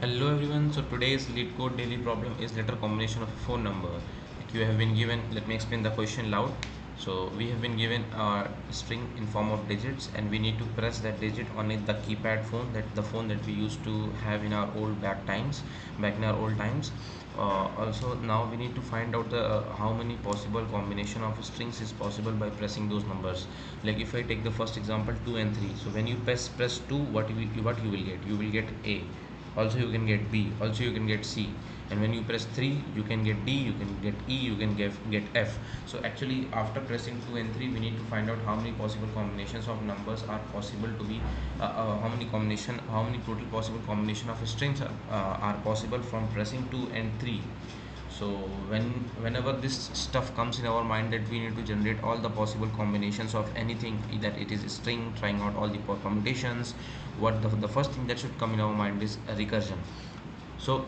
Hello everyone. So today's lead code daily problem is letter combination of a phone number. Like you have been given, let me explain the question loud. So we have been given a string in form of digits, and we need to press that digit on it, the keypad phone, that the phone that we used to have in our old back in our old times. Also now we need to find out the how many possible combination of strings is possible by pressing those numbers. Like if I take the first example 2 and 3. So when you press 2, what you will get? You will get A, also you can get B, also you can get C, and when you press 3 you can get D, you can get E, you can get F. So actually after pressing 2 and 3 we need to find out how many possible combinations of numbers are possible to be how many total possible combination of strings are possible from pressing 2 and 3. So whenever this stuff comes in our mind that we need to generate all the possible combinations of anything, that it is a string, trying out all the permutations, what the first thing that should come in our mind is a recursion. So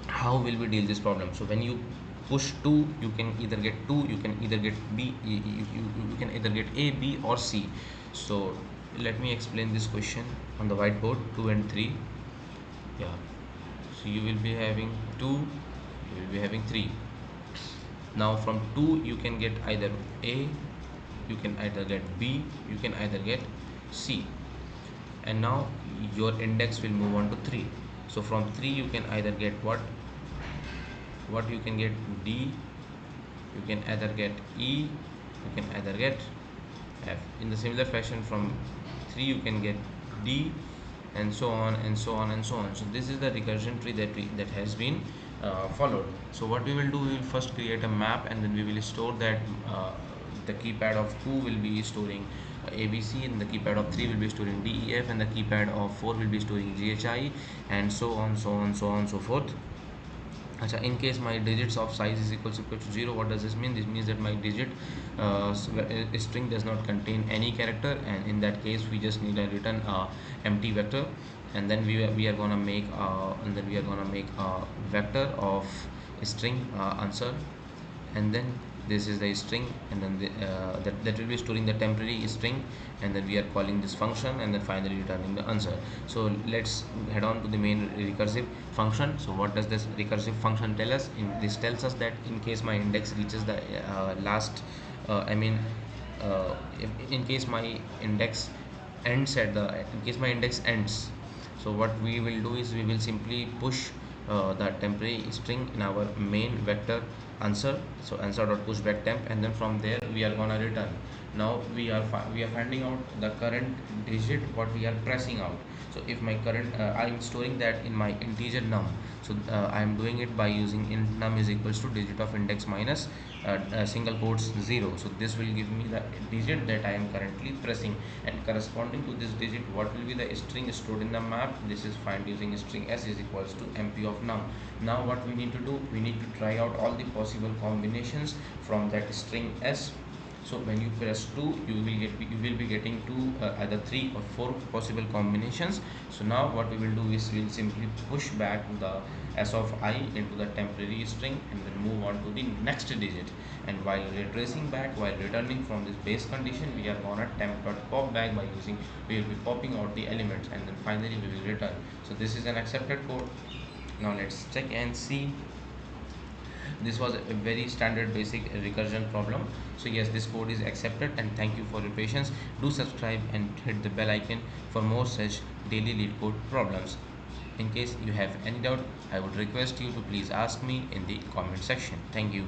how will we deal this problem? So when you push 2, you can either get 2, you can either get B, you can either get A, B or C. So let me explain this question on the whiteboard. 2 and 3, yeah. So you will be having 2, you will be having 3. Now from 2 you can get either A, you can either get B, you can either get C, and now your index will move on to 3. So from 3 you can either get what you can get D, you can either get E, you can either get F. In the similar fashion, from 3 you can get D, and so on and so on and so on. So this is the recursion tree that has been followed. So what we will do, we will first create a map, and then we will store that the keypad of 2 will be storing ABC, and the keypad of 3 will be storing DEF, and the keypad of 4 will be storing GHI, and so on, so on, so on, so forth. In case my digits of size is equal to 0, what does this mean? This means that my digit string does not contain any character, and in that case we just need a return empty vector, and then we are gonna make a vector of string answer, and then this is the string, and then that will be storing the temporary string, and then we are calling this function, and then finally returning the answer. So let's head on to the main recursive function. So what does this recursive function tell us? This tells us that in case my index reaches the last if in case my index ends at the in case my index ends, so what we will do is we will simply push the temporary string in our main vector answer. So answer dot push back temp, and then from there we are gonna return. Now we are finding out the current digit what we are pressing out. So if my current I am storing that in my integer num. So I am doing it by using int num is equals to digit of index minus single quotes 0. So this will give me the digit that I am currently pressing, and corresponding to this digit what will be the string stored in the map. This is find using string s is equals to mp of num. Now what we need to do, we need to try out all the possible combinations from that string s. So when you press 2, you will be getting either 3 or 4 possible combinations. So now what we will do is we will simply push back the s of I into the temporary string, and then move on to the next digit. And while retracing back, while returning from this base condition, we are gonna temp.pop back by using, we will be popping out the elements, and then finally we will return. So this is an accepted code. Now let's check and see. This was a very standard basic recursion problem. So yes, this code is accepted, and thank you for your patience. Do subscribe and hit the bell icon for more such daily lead code problems. In case you have any doubt, I would request you to please ask me in the comment section. Thank you.